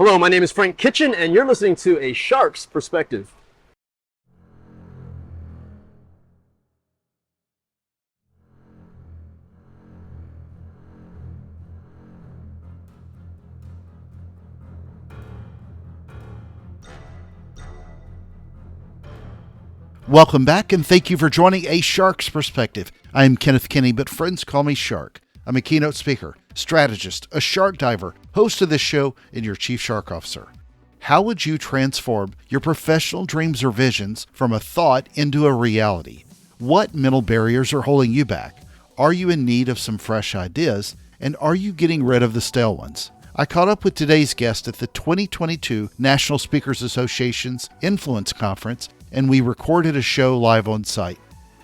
Hello, my name is Frank Kitchen, and you're listening to A Shark's Perspective. Welcome back, and thank you for joining A Shark's Perspective. I am Kenneth Kinney, but friends call me Shark. I'm a keynote speaker, strategist, a shark diver, host of this show, and your chief shark officer. How would you transform your professional dreams or visions from a thought into a reality? What mental barriers are holding you back? Are you in need of some fresh ideas? And are you getting rid of the stale ones? I caught up with today's guest at the 2022 National Speakers Association's Influence Conference, and we recorded a show live on site.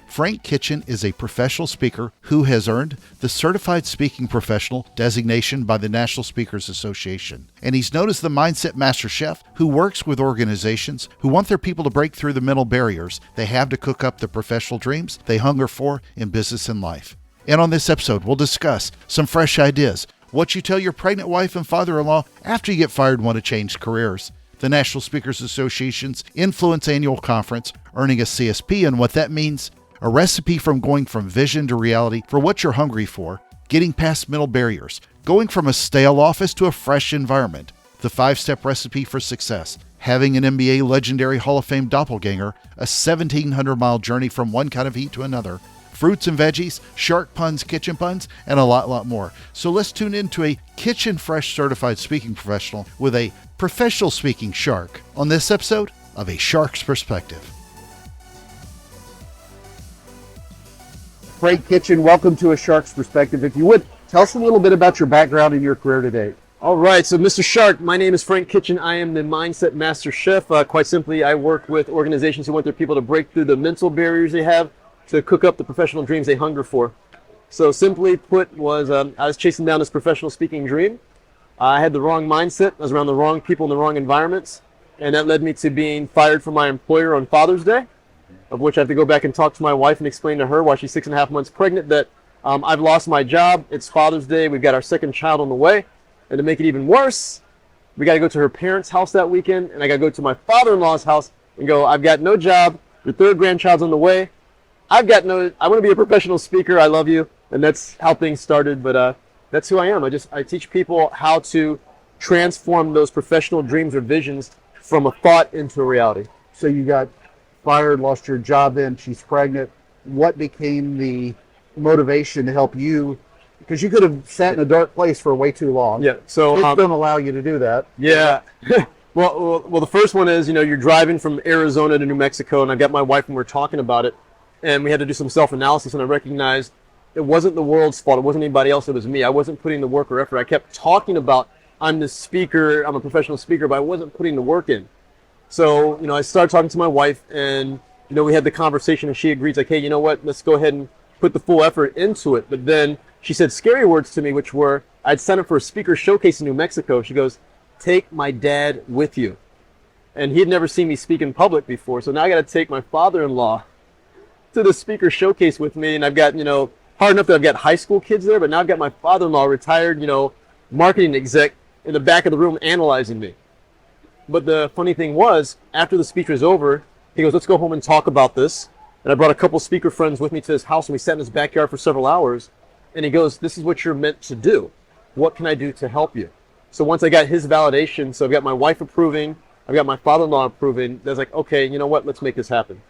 Frank Kitchen is a professional speaker who has earned the Certified Speaking Professional designation by the National Speakers Association. And he's known as the Mindset Master Chef who works with organizations who want their people to break through the mental barriers they have to cook up the professional dreams they hunger for in business and life. And on this episode, we'll discuss some fresh ideas, what you tell your pregnant wife and father-in-law after you get fired and want to change careers, the National Speakers Association's Influence Annual Conference, earning a CSP and what that means, a recipe from going from vision to reality for what you're hungry for, getting past mental barriers, going from a stale office to a fresh environment, the 5-step recipe for success, having an NBA legendary Hall of Fame doppelganger, a 1,700-mile journey from one kind of heat to another, fruits and veggies, shark puns, kitchen puns, and a lot more. So let's tune into a Kitchen Fresh certified speaking professional with a professional speaking shark on this episode of A Shark's Perspective. Frank Kitchen, welcome to A Shark's Perspective. If you would, tell us a little bit about your background and your career today. All right, so Mr. Shark, my name is Frank Kitchen. I am the Mindset Master Chef. Quite simply, I work with organizations who want their people to break through the mental barriers they have to cook up the professional dreams they hunger for. So simply put, I was chasing down this professional speaking dream. I had the wrong mindset. I was around the wrong people in the wrong environments, and that led me to being fired from my employer on Father's Day, of which I have to go back and talk to my wife and explain to her while she's 6.5 months pregnant that I've lost my job. It's Father's Day. We've got our second child on the way. And to make it even worse, we got to go to her parents' house that weekend, and I got to go to my father-in-law's house and go, I've got no job. Your third grandchild's on the way. I want to be a professional speaker. I love you. And that's how things started. But that's who I am. I teach people how to transform those professional dreams or visions from a thought into a reality. So you got fired, lost your job then, she's pregnant. What became the motivation to help you? Because you could have sat in a dark place for way too long. Yeah. So it don't allow you to do that. Yeah. well, the first one is, you're driving from Arizona to New Mexico, and I got my wife and we're talking about it, and we had to do some self-analysis, and I recognized it wasn't the world's fault. It wasn't anybody else. It was me. I wasn't putting the work or effort. I kept talking about I'm the speaker, I'm a professional speaker, but I wasn't putting the work in. So, I started talking to my wife, and, we had the conversation, and she agreed, like, hey, you know what, let's go ahead and put the full effort into it. But then she said scary words to me, which were, I'd signed up for a speaker showcase in New Mexico. She goes, take my dad with you. And he had never seen me speak in public before, so now I got to take my father-in-law to the speaker showcase with me, and I've got, hard enough that I've got high school kids there, but now I've got my father-in-law, retired, marketing exec, in the back of the room analyzing me. But the funny thing was, after the speech was over, he goes, let's go home and talk about this. And I brought a couple speaker friends with me to his house, and we sat in his backyard for several hours. And he goes, this is what you're meant to do. What can I do to help you? So once I got his validation, so I've got my wife approving, I've got my father-in-law approving, I was like, okay, you know what, let's make this happen.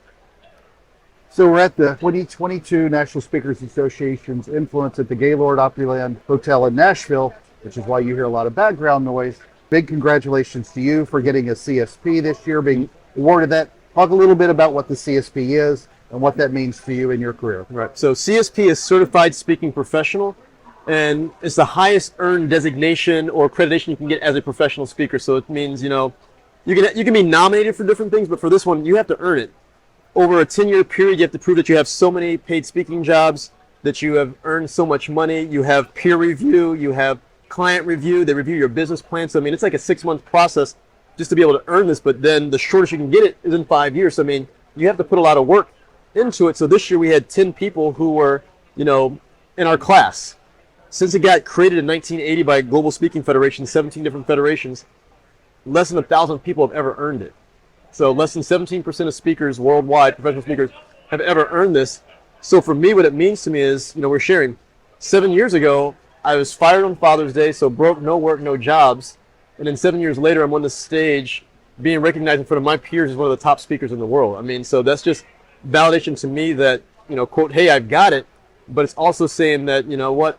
So we're at the 2022 National Speakers Association's Influence at the Gaylord Opryland Hotel in Nashville, which is why you hear a lot of background noise. Big congratulations to you for getting a CSP this year, being awarded that. Talk a little bit about what the CSP is and what that means for you in your career. Right. So CSP is Certified Speaking Professional, and it's the highest earned designation or accreditation you can get as a professional speaker. So it means, you can be nominated for different things, but for this one, you have to earn it. Over a 10-year period, you have to prove that you have so many paid speaking jobs, that you have earned so much money, you have peer review, you have client review, they review your business plan. So, it's like a 6-month process just to be able to earn this, but then the shortest you can get it is in 5 years. So, you have to put a lot of work into it. So this year we had 10 people who were, in our class. Since it got created in 1980 by Global Speaking Federation, 17 different federations, less than 1,000 people have ever earned it. So less than 17% of speakers worldwide, professional speakers, have ever earned this. So for me, what it means to me is, we're sharing. 7 years ago, I was fired on Father's Day, so broke, no work, no jobs. And then 7 years later, I'm on the stage being recognized in front of my peers as one of the top speakers in the world. I mean, so that's just validation to me that, quote, hey, I've got it. But it's also saying that, what,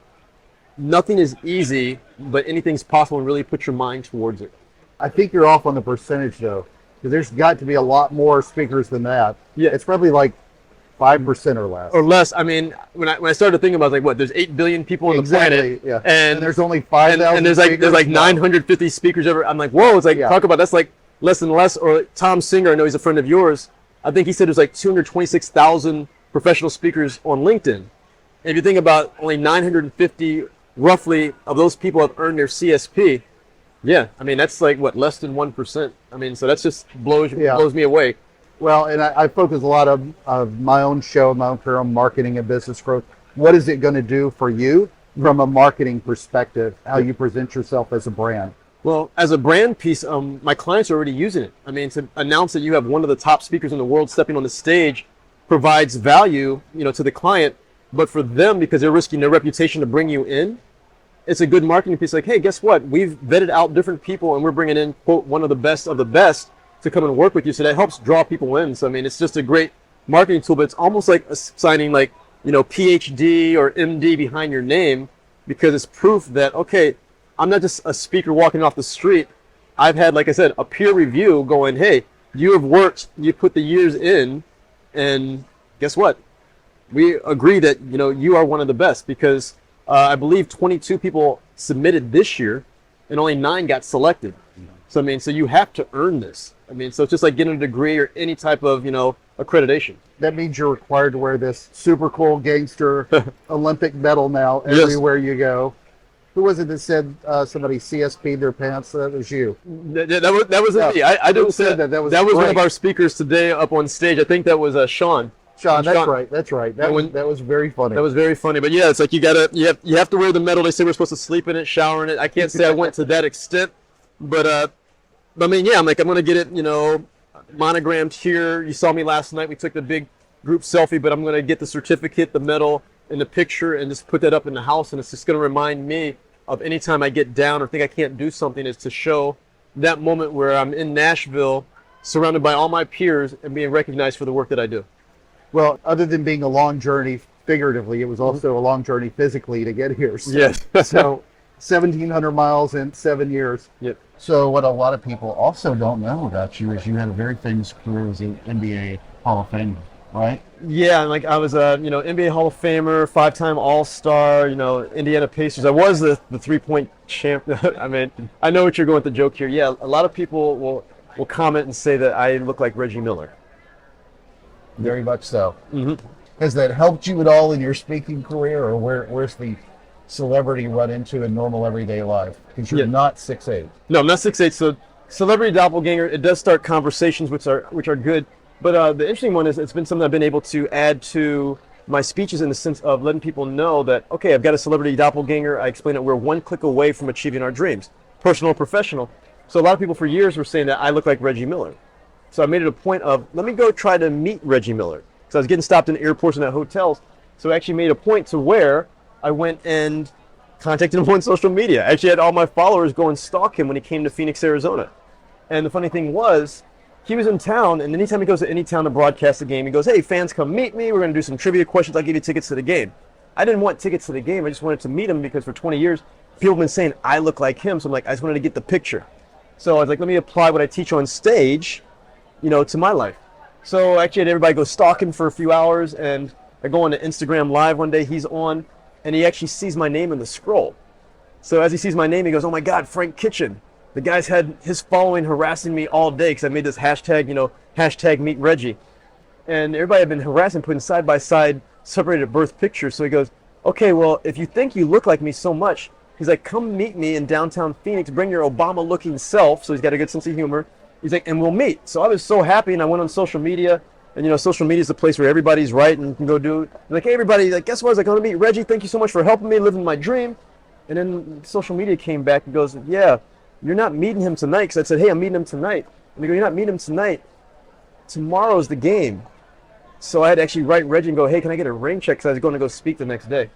nothing is easy, but anything's possible, and really put your mind towards it. I think you're off on the percentage though, because there's got to be a lot more speakers than that. Yeah. It's probably like 5% or less. Or less. I mean, when I started thinking about it, I was like, what? There's 8 billion people on the planet, Yeah. and there's only 5,000. And there's like 950 speakers ever. I'm like, whoa! It's like talk about that's like less and less. Or Tom Singer, I know he's a friend of yours. I think he said there's like 226,000 professional speakers on LinkedIn. And if you think about only 950 roughly of those people have earned their CSP, yeah, I mean that's like what, less than 1%. I mean, so that's just blows me away. Well, and I focus a lot of my own show, my own career on marketing and business growth. What is it going to do for you from a marketing perspective, how you present yourself as a brand? Well, as a brand piece, my clients are already using it. I mean, to announce that you have one of the top speakers in the world stepping on the stage provides value, to the client. But for them, because they're risking their reputation to bring you in, it's a good marketing piece. Like, hey, guess what? We've vetted out different people, and we're bringing in, quote, one of the best to come and work with you. So that helps draw people in. So, I mean, it's just a great marketing tool, but it's almost like signing like, PhD or MD behind your name, because it's proof that, okay, I'm not just a speaker walking off the street. I've had, like I said, a peer review going, hey, you have worked, you put the years in, and guess what? We agree that, you are one of the best, because I believe 22 people submitted this year and only 9 got selected. So, I mean, so you have to earn this. I mean, so it's just like getting a degree or any type of, accreditation. That means you're required to wear this super cool gangster Olympic medal now everywhere you go. Who was it that said somebody CSP'd their pants? That was you. That was me. I didn't say that. That was one of our speakers today up on stage. I think that was Sean. Sean, that's right. That was very funny. That was very funny. But yeah, it's like you have to wear the medal. They say we're supposed to sleep in it, shower in it. I can't say I went to that extent, but I mean, yeah, I'm gonna get it, monogrammed here. You saw me last night. We took the big group selfie, but I'm gonna get the certificate, the medal, and the picture, and just put that up in the house. And it's just gonna remind me of any time I get down or think I can't do something, is to show that moment where I'm in Nashville, surrounded by all my peers, and being recognized for the work that I do. Well, other than being a long journey figuratively, it was also a long journey physically to get here. So, yes. So 1,700 miles in 7 years. Yep. So what a lot of people also don't know about you is you had a very famous career as an NBA Hall of Famer, right? Yeah, like I was a NBA Hall of Famer, 5-time All-Star, Indiana Pacers. I was the 3-point champ. I mean, I know what you're going with the joke here. Yeah, a lot of people will comment and say that I look like Reggie Miller. Very much so. Mm-hmm. Has that helped you at all in your speaking career, or where's the celebrity run into in normal everyday life? Because you're not 6'8". No, I'm not 6'8". So celebrity doppelganger, it does start conversations which are good. But the interesting one is it's been something I've been able to add to my speeches, in the sense of letting people know that, okay, I've got a celebrity doppelganger. I explain that we're one click away from achieving our dreams, personal or professional. So a lot of people for years were saying that I look like Reggie Miller. So I made it a point of, let me go try to meet Reggie Miller. So I was getting stopped in airports and at hotels. So I actually made a point to where I went and contacted him on social media. I actually had all my followers go and stalk him when he came to Phoenix, Arizona. And the funny thing was, he was in town, and anytime he goes to any town to broadcast the game, he goes, hey, fans, come meet me. We're going to do some trivia questions. I'll give you tickets to the game. I didn't want tickets to the game. I just wanted to meet him, because for 20 years, people have been saying I look like him. So I'm like, I just wanted to get the picture. So I was like, let me apply what I teach on stage, to my life. So I actually had everybody go stalking for a few hours, and I go on to Instagram Live one day. He's on, and he actually sees my name in the scroll. So as he sees my name, he goes, oh my God, Frank Kitchen. The guy's had his following harassing me all day because I made this hashtag, hashtag meet Reggie. And everybody had been harassing, putting side by side separated birth pictures. So he goes, okay, well, if you think you look like me so much, he's like, come meet me in downtown Phoenix, bring your Obama looking self. So he's got a good sense of humor. He's like, and we'll meet. So I was so happy, and I went on social media, and social media is the place where everybody's right and you can go do it. Like, hey, everybody, like, guess what? I was like, I'm going to meet Reggie. Thank you so much for helping me, living my dream. And then social media came back and goes, yeah, you're not meeting him tonight. Because I said, hey, I'm meeting him tonight. And they go, you're not meeting him tonight. Tomorrow's the game. So I had to actually write Reggie and go, hey, can I get a rain check? Because I was going to go speak the next day.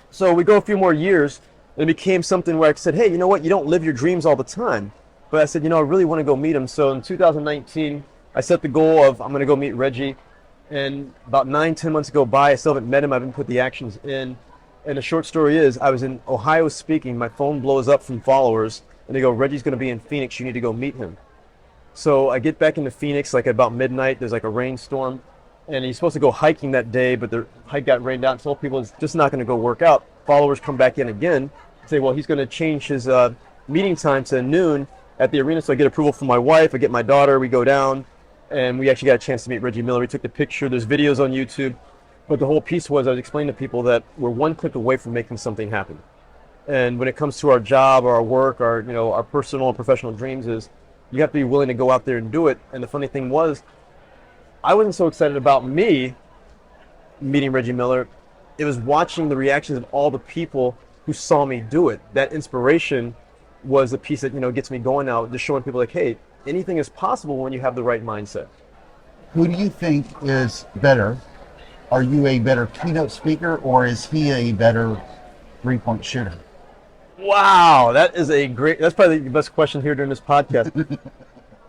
So we go a few more years, and it became something where I said, hey, you know what? You don't live your dreams all the time. But I said, you know, I really want to go meet him. So in 2019, I set the goal of I'm going to go meet Reggie. And about 9-10 months go by, I still haven't met him. I haven't put the actions in. And the short story is, I was in Ohio speaking. My phone blows up from followers, and they go, Reggie's going to be in Phoenix. You need to go meet him. So I get back into Phoenix like about midnight. There's like a rainstorm, and he's supposed to go hiking that day, but the hike got rained out. And told people it's just not going to go work out. Followers come back in again, say, well, he's going to change his meeting time to noon at the arena. So I get approval from my wife. I get my daughter. We go down, and we actually got a chance to meet Reggie Miller. We took the picture. There's videos on YouTube. But the whole piece was I was explaining to people that we're one click away from making something happen. And when it comes to our job or our work, our our personal and professional dreams, is you have to be willing to go out there and do it. And the funny thing was, I wasn't so excited about me meeting Reggie Miller. It was watching the reactions of all the people who saw me do it. That inspiration was the piece that gets me going now, just showing people like, hey, anything is possible when you have the right mindset. Who do you think is better? Are you a better keynote speaker, or is he a better three-point shooter? Wow, that's probably the best question here during this podcast.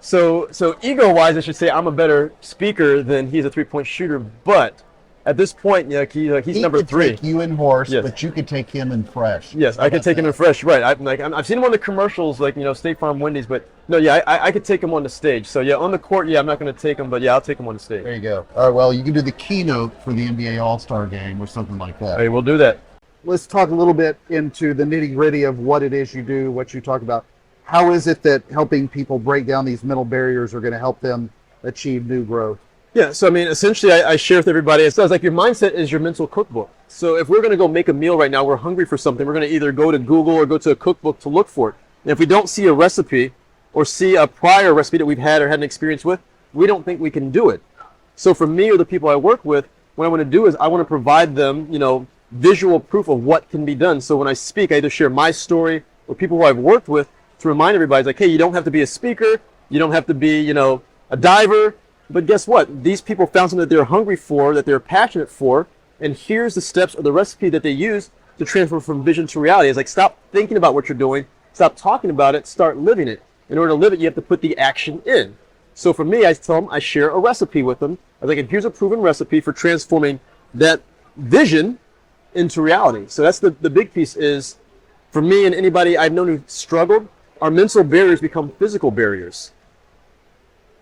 So ego-wise, I should say I'm a better speaker than he's a three-point shooter, but at this point, he's number 3. Take you in horse, yes. But you could take him in fresh. Yes, I could take him in fresh. Right. I've seen him on the commercials, like State Farm, Wendy's, but no, yeah, I could take him on the stage. So yeah, on the court, yeah, I'm not going to take him, but yeah, I'll take him on the stage. There you go. All right. Well, you can do the keynote for the NBA All-Star Game or something like that. Hey, we'll do that. Let's talk a little bit into the nitty-gritty of what it is you do, what you talk about. How is it that helping people break down these mental barriers are going to help them achieve new growth? Yeah, so essentially I share with everybody, it sounds like your mindset is your mental cookbook. So if we're going to go make a meal right now, we're hungry for something, we're going to either go to Google or go to a cookbook to look for it. And if we don't see a recipe or see a prior recipe that we've had or had an experience with, we don't think we can do it. So for me or the people I work with, what I want to do is I want to provide them, visual proof of what can be done. So when I speak, I either share my story or people who I've worked with to remind everybody, like, hey, you don't have to be a speaker, you don't have to be, a diver. But guess what? These people found something that they're hungry for, that they're passionate for, and here's the steps or the recipe that they use to transfer from vision to reality. It's like, stop thinking about what you're doing, stop talking about it, start living it. In order to live it, you have to put the action in. So for me, I tell them, I share a recipe with them. I was like, here's a proven recipe for transforming that vision into reality. So that's the big piece is, for me and anybody I've known who struggled, our mental barriers become physical barriers.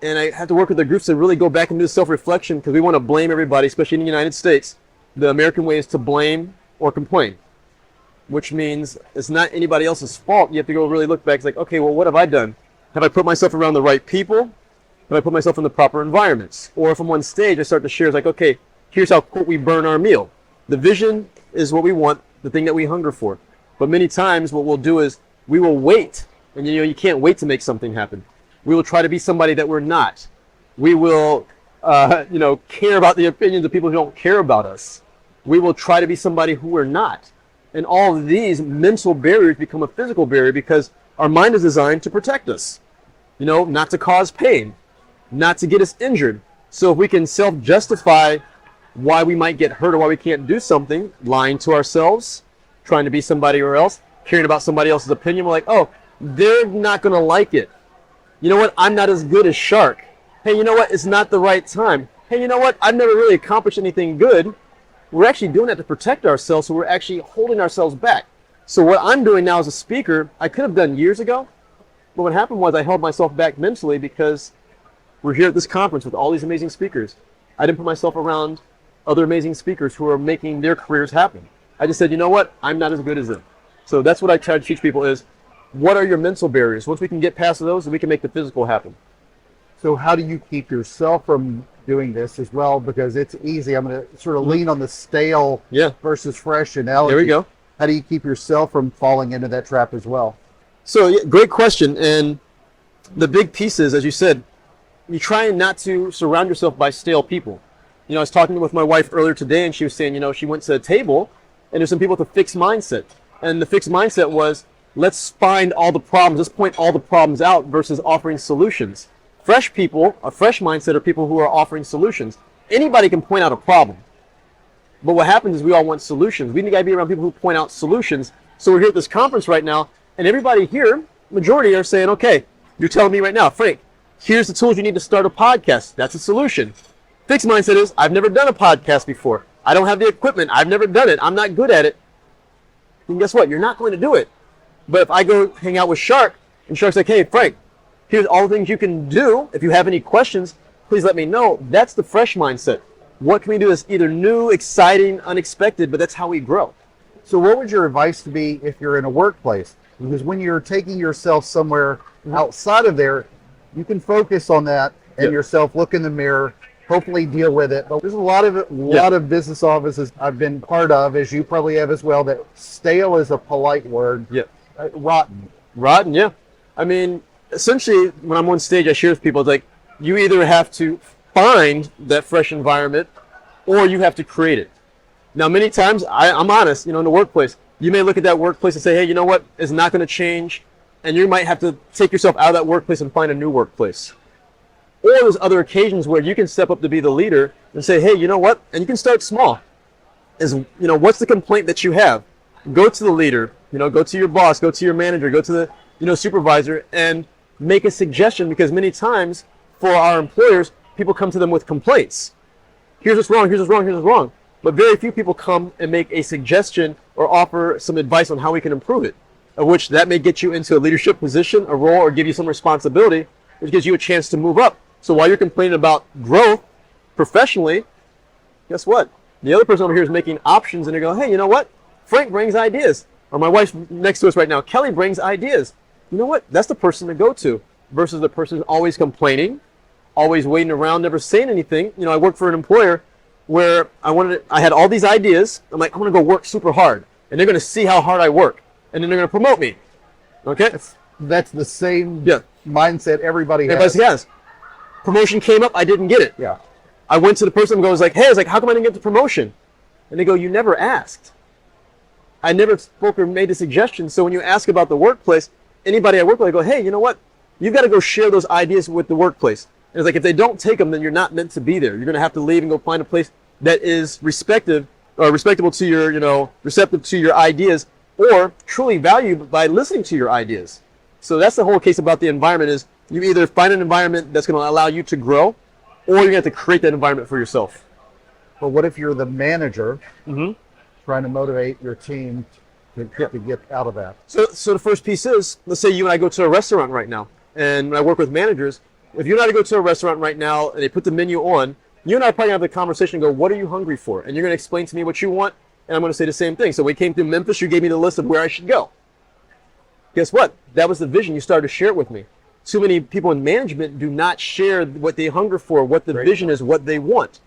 And I have to work with the groups to really go back and do self-reflection, because we want to blame everybody, especially in the United States. The American way is to blame or complain, which means it's not anybody else's fault. You have to go really look back. It's like, okay, well, what have I done? Have I put myself around the right people? Have I put myself in the proper environments? Or if I'm on stage, I start to share, it's like, okay, here's how we burn our meal. The vision is what we want, the thing that we hunger for. But many times what we'll do is we will wait. And you can't wait to make something happen. We will try to be somebody that we're not. We will, care about the opinions of people who don't care about us. We will try to be somebody who we're not. And all of these mental barriers become a physical barrier because our mind is designed to protect us. Not to cause pain, not to get us injured. So if we can self-justify why we might get hurt or why we can't do something, lying to ourselves, trying to be somebody or else, caring about somebody else's opinion, we're like, oh, they're not going to like it. You know what? I'm not as good as Shark. Hey, you know what? It's not the right time. Hey, you know what? I've never really accomplished anything good. We're actually doing that to protect ourselves, so we're actually holding ourselves back. So what I'm doing now as a speaker, I could have done years ago, but what happened was I held myself back mentally because we're here at this conference with all these amazing speakers. I didn't put myself around other amazing speakers who are making their careers happen. I just said, you know what? I'm not as good as them. So that's what I try to teach people is, what are your mental barriers? Once we can get past those, we can make the physical happen. So how do you keep yourself from doing this as well? Because it's easy. I'm going to sort of lean on the stale versus fresh analogy. There we go. How do you keep yourself from falling into that trap as well? So yeah, great question. And the big piece is, as you said, you try not to surround yourself by stale people. I was talking with my wife earlier today, and she was saying, she went to a table, and there's some people with a fixed mindset. And the fixed mindset was, let's find all the problems, let's point all the problems out versus offering solutions. Fresh people, a fresh mindset are people who are offering solutions. Anybody can point out a problem. But what happens is we all want solutions. We got to be around people who point out solutions. So we're here at this conference right now, and everybody here, majority are saying, okay, you're telling me right now, Frank, here's the tools you need to start a podcast. That's a solution. Fixed mindset is, I've never done a podcast before. I don't have the equipment. I've never done it. I'm not good at it. And guess what? You're not going to do it. But if I go hang out with Shark, and Shark's like, hey, Frank, here's all the things you can do. If you have any questions, please let me know. That's the fresh mindset. What can we do that's either new, exciting, unexpected, but that's how we grow. So what would your advice to be if you're in a workplace? Because when you're taking yourself somewhere outside of there, you can focus on that and yourself, look in the mirror, hopefully deal with it. But there's a lot of business offices I've been part of, as you probably have as well, that stale is a polite word. Yeah. Rotten. Rotten, yeah. I mean, essentially, when I'm on stage, I share with people, it's like, you either have to find that fresh environment or you have to create it. Now, many times, I'm honest, in the workplace, you may look at that workplace and say, hey, you know what, it's not going to change. And you might have to take yourself out of that workplace and find a new workplace. Or there's other occasions where you can step up to be the leader and say, hey, you know what? And you can start small. What's the complaint that you have? Go to the leader, go to your boss, go to your manager, go to the, supervisor, and make a suggestion, because many times for our employers, people come to them with complaints. Here's what's wrong, here's what's wrong, here's what's wrong. But very few people come and make a suggestion or offer some advice on how we can improve it, of which that may get you into a leadership position, a role, or give you some responsibility, which gives you a chance to move up. So while you're complaining about growth professionally, guess what? The other person over here is making options, and they go, hey, you know what? Frank brings ideas. Or my wife's next to us right now, Kelly brings ideas. You know what? That's the person to go to, versus the person who's always complaining, always waiting around, never saying anything. I work for an employer where I had all these ideas. I'm like, I'm going to go work super hard, and they're going to see how hard I work, and then they're going to promote me. Okay? That's the same mindset everybody has. Promotion came up, I didn't get it. Yeah. I went to the person and goes like, hey, how come I didn't get the promotion? And they go, you never asked. I never spoke or made a suggestion. So when you ask about the workplace, anybody I work with, I go, hey, you know what? You've got to go share those ideas with the workplace. And it's like, if they don't take them, then you're not meant to be there. You're going to have to leave and go find a place that is respectable to your, receptive to your ideas, or truly valued by listening to your ideas. So that's the whole case about the environment, is you either find an environment that's going to allow you to grow, or you're going to have to create that environment for yourself. But what if you're the manager trying to motivate your team to get out of that? So the first piece is, let's say you and I go to a restaurant right now, and when I work with managers, if you and I go to a restaurant right now and they put the menu on, you and I probably have the conversation and go, what are you hungry for? And you're going to explain to me what you want, and I'm going to say the same thing. So we came through Memphis, you gave me the list of where I should go. Guess what? That was the vision. You started to share it with me. Too many people in management do not share what they hunger for, what the vision is, what they want.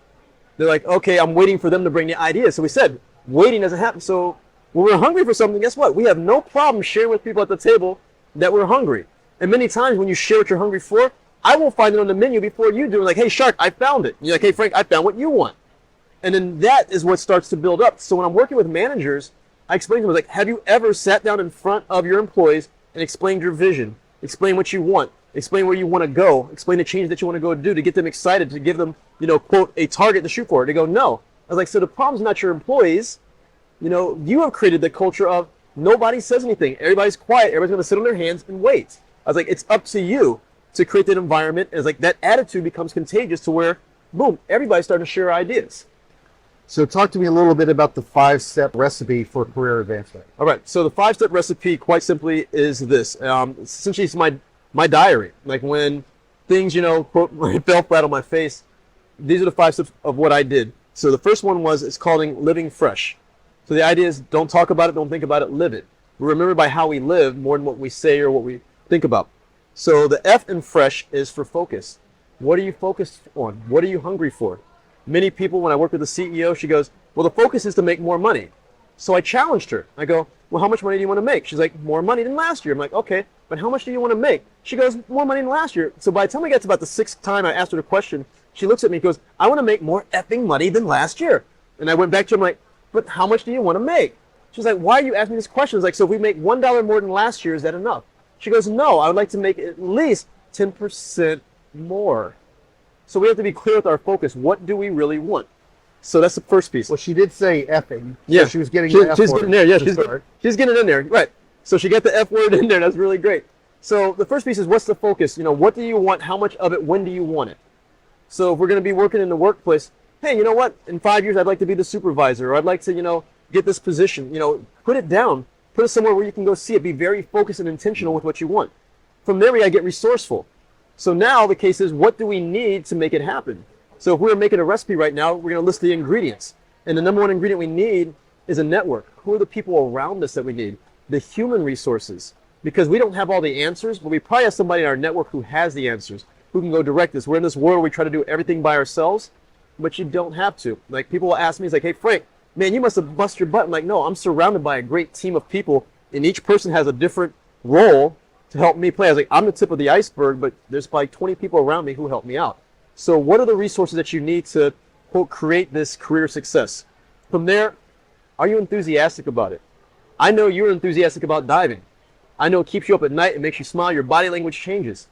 They're like, okay, I'm waiting for them to bring the ideas. So we said, waiting doesn't happen. So when we're hungry for something, guess what? We have no problem sharing with people at the table that we're hungry. And many times when you share what you're hungry for, I will find it on the menu before you do. Like, hey, Shark, I found it. And you're like, hey, Frank, I found what you want. And then that is what starts to build up. So when I'm working with managers, I explain to them, like, have you ever sat down in front of your employees and explained your vision? Explain what you want. Explain where you want to go. Explain the change that you want to go do to get them excited, to give them, quote, a target to shoot for. They go, no. I was like, so the problem's not your employees. You have created the culture of nobody says anything. Everybody's quiet. Everybody's going to sit on their hands and wait. I was like, it's up to you to create that environment. And it's like that attitude becomes contagious to where, boom, everybody's starting to share ideas. So talk to me a little bit about the 5-step recipe for career advancement. All right. So the 5-step recipe, quite simply, is this. Essentially, it's my diary. Like when things, quote, fell flat on my face, these are the 5 steps of what I did. So the first one it's called living fresh. So the idea is, don't talk about it, don't think about it, live it. We remember by how we live more than what we say or what we think about. So the F in fresh is for focus. What are you focused on? What are you hungry for? Many people, when I work with the CEO, she goes, well, the focus is to make more money. So I challenged her. I go, well, how much money do you want to make? She's like, more money than last year. I'm like, okay, but how much do you want to make? She goes, more money than last year. So by the time I get to about the 6th time I asked her the question, she looks at me and goes, I want to make more effing money than last year. And I went back to her, I'm like, but how much do you want to make? She's like, why are you asking these questions? Like, so if we make $1 more than last year, is that enough? She goes, no, I would like to make at least 10% more. So we have to be clear with our focus. What do we really want? So that's the first piece. Well, she did say effing. Yeah, So she was getting she's the F getting there. Yeah, to start. she's getting it in there. Right. So she got the F word in there. That's really great. So the first piece is, what's the focus? You know, what do you want? How much of it? When do you want it? So if we're going to be working in the workplace, hey, you know what? In 5 years, I'd like to be the supervisor, or I'd like to, you know, get this position. You know, put it down. Put it somewhere where you can go see it. Be very focused and intentional with what you want. From there, we got to get resourceful. So now the case is, what do we need to make it happen? So if we're making a recipe right now, we're going to list the ingredients. And the number one ingredient we need is a network. Who are the people around us that we need? The human resources. Because we don't have all the answers, but we probably have somebody in our network who has the answers, who can go direct us. We're in this world where we try to do everything by ourselves, but you don't have to. Like, people will ask me, it's like, hey, Frank, man, you must have busted your butt. I'm like, no, I'm surrounded by a great team of people, and each person has a different role to help me play. I was like, I'm the tip of the iceberg, but there's probably 20 people around me who help me out. So what are the resources that you need to, quote, create this career success? From there, are you enthusiastic about it? I know you're enthusiastic about diving. I know it keeps you up at night, it makes you smile, your body language changes.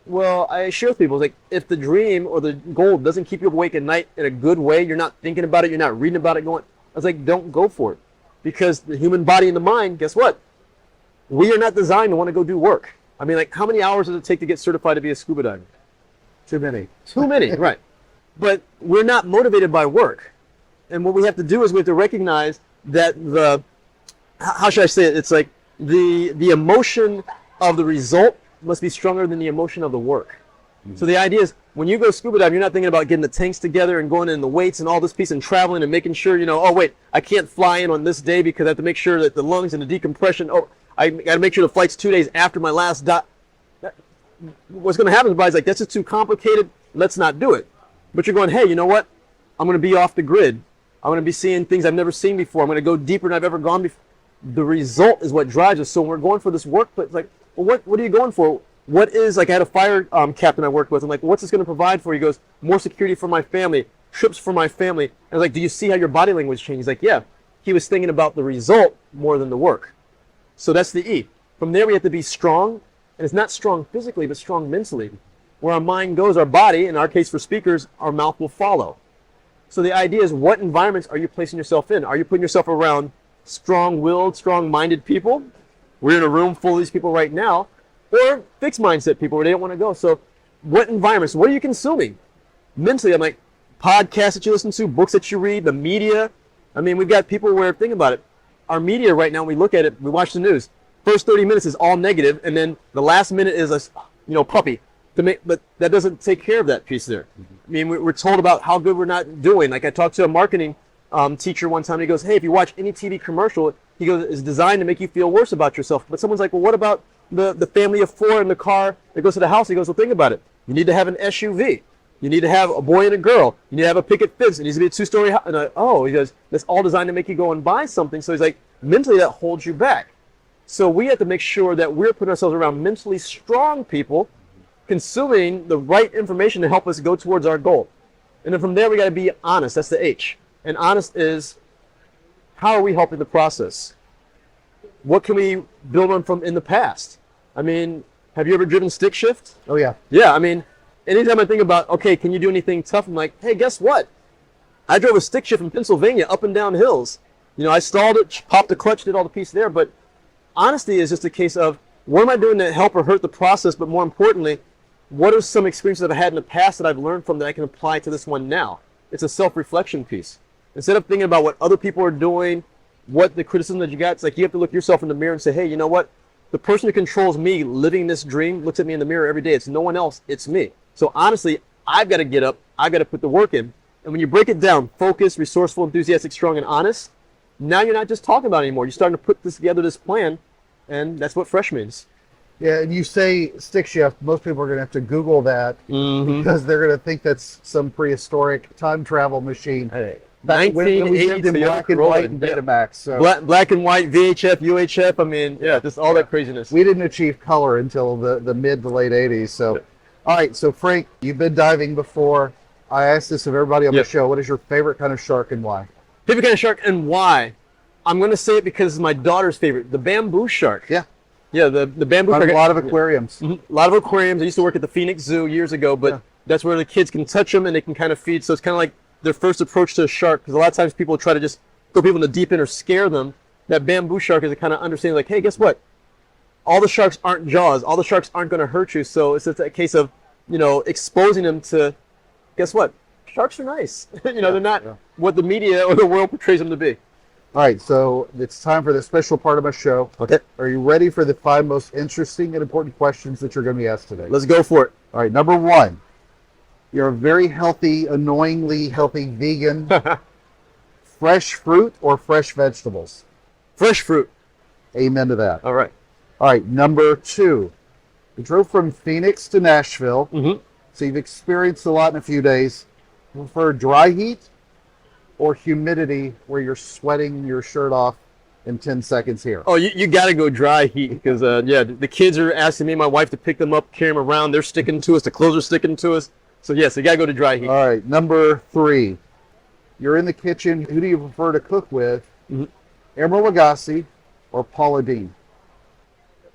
Well, I share with people, it's like, if the dream or the goal doesn't keep you awake at night in a good way, you're not thinking about it, you're not reading about it, I was like, don't go for it. Because the human body and the mind, guess what? We are not designed to want to go do work. I mean, like, how many hours does it take to get certified to be a scuba diver? Too many. Too many, right. But we're not motivated by work. And what we have to do is we have to recognize that how should I say it? It's like the emotion of the result must be stronger than the emotion of the work. Mm-hmm. So the idea is, when you go scuba diving, you're not thinking about getting the tanks together and going in the weights and all this piece and traveling and making sure, you know, oh, wait, I can't fly in on this day because I have to make sure that the lungs and the decompression, oh, I got to make sure the flight's 2 days after my last dive. What's going to happen is everybody's like, that's just too complicated. Let's not do it. But you're going, hey, you know what? I'm going to be off the grid. I'm going to be seeing things I've never seen before. I'm going to go deeper than I've ever gone before. The result is what drives us. So when we're going for this work, but like, well, what are you going for? What is, like, I had a fire captain I worked with. I'm like, what's this going to provide for you? He goes, more security for my family, trips for my family. And I was like, do you see how your body language changed? He's like, yeah. He was thinking about the result more than the work. So that's the E. From there, we have to be strong. And it's not strong physically, but strong mentally. Where our mind goes, our body, in our case for speakers, our mouth will follow. So the idea is, what environments are you placing yourself in? Are you putting yourself around strong-willed, strong-minded people? We're in a room full of these people right now. Or fixed mindset people where they don't want to go. So what environments? What are you consuming? Mentally, I'm like, podcasts that you listen to, books that you read, the media. I mean, we've got people where, think about it. Our media right now, we look at it, we watch the news. First 30 minutes is all negative, and then the last minute is a puppy. But that doesn't take care of that piece there. I mean, we're told about how good we're not doing. Like, I talked to a marketing teacher one time, and he goes, hey, if you watch any TV commercial, he goes, it's designed to make you feel worse about yourself. But someone's like, well, what about the family of four in the car that goes to the house? He goes, well, think about it. You need to have an SUV. You need to have a boy and a girl. You need to have a picket fence. It needs to be a 2-story house. And he goes, that's all designed to make you go and buy something. So he's like, mentally that holds you back. So we have to make sure that we're putting ourselves around mentally strong people, consuming the right information to help us go towards our goal. And then from there, we got to be honest. That's the H. And honest is, how are we helping the process? What can we build on from in the past? I mean, have you ever driven stick shift? Oh, yeah. Yeah, I mean, anytime I think about, okay, can you do anything tough? I'm like, hey, guess what? I drove a stick shift in Pennsylvania up and down hills. You know, I stalled it, popped the clutch, did all the piece there, but honesty is just a case of, what am I doing to help or hurt the process? But more importantly, what are some experiences that I've had in the past that I've learned from that I can apply to this one now? It's a self-reflection piece. Instead of thinking about what other people are doing, what the criticism that you got, it's like you have to look yourself in the mirror and say, hey, you know what? The person who controls me living this dream looks at me in the mirror every day. It's no one else. It's me. So honestly, I've got to get up. I've got to put the work in. And when you break it down, focused, resourceful, enthusiastic, strong, and honest, now you're not just talking about it anymore. You're starting to put this together, this plan, and that's what fresh means. Yeah, and you say stick shift, most people are going to have to Google that because they're going to think that's some prehistoric time travel machine. Hey, Back when we lived in black and white and Betamax. So black and white, VHF, UHF, I mean, yeah, just all that craziness. We didn't achieve color until the mid to late 80s. So, all right, so Frank, you've been diving before. I asked this of everybody on the show. What is your favorite kind of shark and why? Favorite kind of shark and why? I'm going to say it because it's my daughter's favorite, the bamboo shark. Yeah. Yeah, the bamboo Run shark. a lot of aquariums. Mhm. A lot of aquariums. I used to work at the Phoenix Zoo years ago, but Yeah. that's where the kids can touch them and they can kind of feed. So it's kind of like their first approach to a shark, because a lot of times people try to just throw people in the deep end or scare them. That bamboo shark is a kind of understanding, like, hey, guess what? All the sharks aren't Jaws. All the sharks aren't going to hurt you. So it's just a case of, exposing them to, guess what? Sharks are nice. They're not what the media or the world portrays them to be. All right, so it's time for the special part of my show. Okay. Are you ready for the 5 most interesting and important questions that you're going to be asked today? Let's go for it. All right, number 1. You're a very healthy, annoyingly healthy vegan. Fresh fruit or fresh vegetables? Fresh fruit. Amen to that. All right. All right, number 2. You drove from Phoenix to Nashville, so you've experienced a lot in a few days. You prefer dry heat or humidity where you're sweating your shirt off in 10 seconds here? Oh, you got to go dry heat because, the kids are asking me and my wife to pick them up, carry them around. They're sticking to us. The clothes are sticking to us. So, yes, you got to go to dry heat. All right, number 3. You're in the kitchen. Who do you prefer to cook with? Emeril Lagasse or Paula Deen?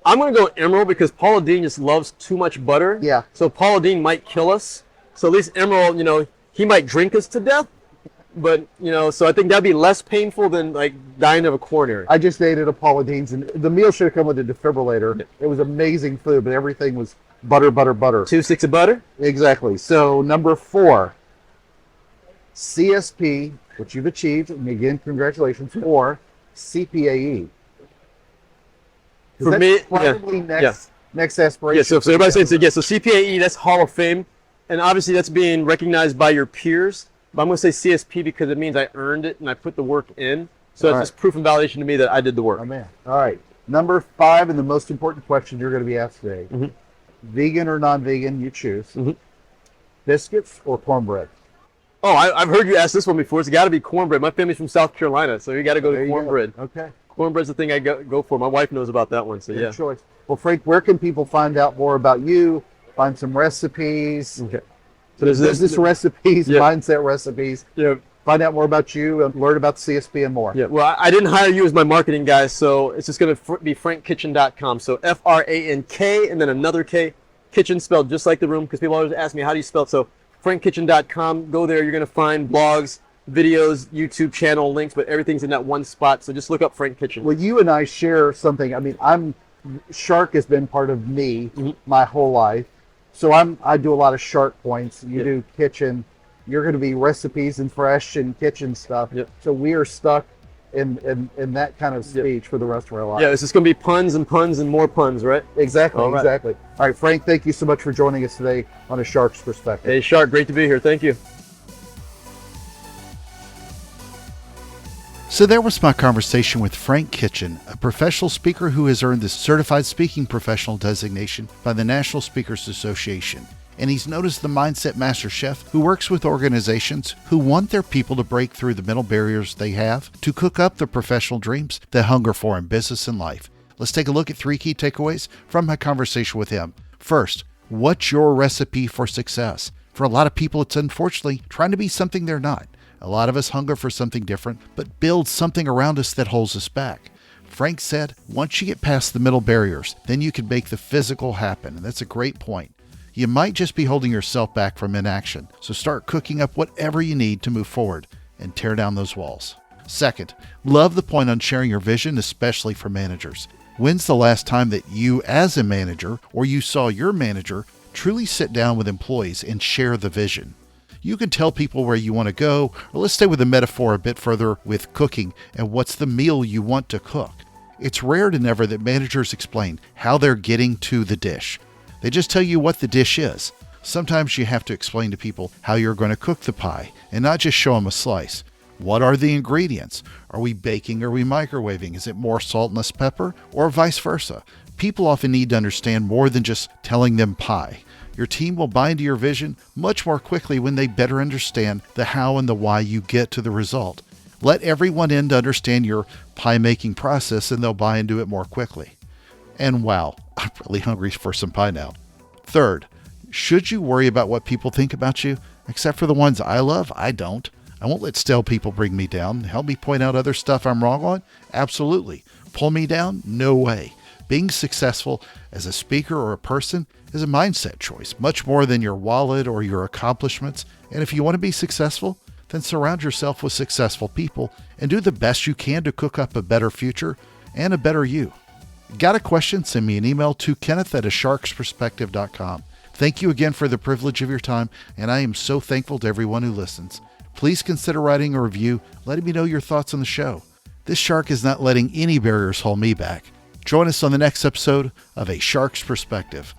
I'm going to go Emerald because Paula Deen just loves too much butter. Yeah. So Paula Deen might kill us. So at least Emerald, he might drink us to death. But, so I think that'd be less painful than like dying of a coronary. I just ate at a Paula Deen's, and the meal should have come with a defibrillator. It was amazing food, but everything was butter, butter, butter. 2 sticks of butter? Exactly. So number 4, CSP, which you've achieved, and again, congratulations, or CPAE. For me, probably next aspiration. Yeah, so everybody saying, so CPAE, that's Hall of Fame. And obviously that's being recognized by your peers. But I'm going to say CSP because it means I earned it and I put the work in. So it's just proof and validation to me that I did the work. Oh, man. All right. Number 5, and the most important question you're going to be asked today. Vegan or non-vegan, you choose. Biscuits or cornbread? Oh, I've heard you ask this one before. It's got to be cornbread. My family's from South Carolina, so you got to go There to you go. cornbread. Okay. Cornbread's the thing I go for. My wife knows about that one, so Good yeah. choice. Well, Frank, where can people find out more about you? Find some recipes, Okay. So there's business recipes, mindset recipes. Yeah. Find out more about you and learn about the CSP and more. Yeah. Well, I didn't hire you as my marketing guy, so it's just going to be frankkitchen.com. So FRANK and then another K, kitchen spelled just like the room, because people always ask me, how do you spell it? So frankkitchen.com. Go there. You're going to find blogs, videos, YouTube channel links, but everything's in that one spot. So just look up Frank Kitchen. Well, you and I share something. I mean, Shark has been part of me my whole life. So I do a lot of Shark points. You do kitchen. You're going to be recipes and fresh and kitchen stuff. Yep. So we are stuck in that kind of speech for the rest of our lives. Yeah, it's just going to be puns and more puns, right? Exactly, All right. exactly. All right, Frank, thank you so much for joining us today on A Shark's Perspective. Hey, Shark, great to be here. Thank you. So there was my conversation with Frank Kitchen, a professional speaker who has earned the Certified Speaking Professional designation by the National Speakers Association. And he's known as the Mindset Master Chef who works with organizations who want their people to break through the mental barriers they have to cook up the professional dreams they hunger for in business and life. Let's take a look at 3 key takeaways from my conversation with him. First, what's your recipe for success? For a lot of people, it's unfortunately trying to be something they're not. A lot of us hunger for something different, but build something around us that holds us back. Frank said, once you get past the mental barriers, then you can make the physical happen. And that's a great point. You might just be holding yourself back from inaction. So start cooking up whatever you need to move forward and tear down those walls. Second, love the point on sharing your vision, especially for managers. When's the last time that you as a manager or you saw your manager truly sit down with employees and share the vision? You can tell people where you want to go, or let's stay with the metaphor a bit further with cooking and what's the meal you want to cook. It's rare to never that managers explain how they're getting to the dish. They just tell you what the dish is. Sometimes you have to explain to people how you're going to cook the pie and not just show them a slice. What are the ingredients? Are we baking? Are we microwaving? Is it more salt and less pepper? Or vice versa? People often need to understand more than just telling them pie. Your team will buy into your vision much more quickly when they better understand the how and the why you get to the result. Let everyone in to understand your pie making process and they'll buy into it more quickly. And wow, I'm really hungry for some pie now. Third, should you worry about what people think about you? Except for the ones I love, I don't. I won't let stale people bring me down. Help me point out other stuff I'm wrong on? Absolutely. Pull me down? No way. Being successful as a speaker or a person is a mindset choice, much more than your wallet or your accomplishments. And if you want to be successful, then surround yourself with successful people and do the best you can to cook up a better future and a better you. Got a question? Send me an email to kenneth@asharksperspective.com. Thank you again for the privilege of your time, and I am so thankful to everyone who listens. Please consider writing a review, letting me know your thoughts on the show. This shark is not letting any barriers hold me back. Join us on the next episode of A Shark's Perspective.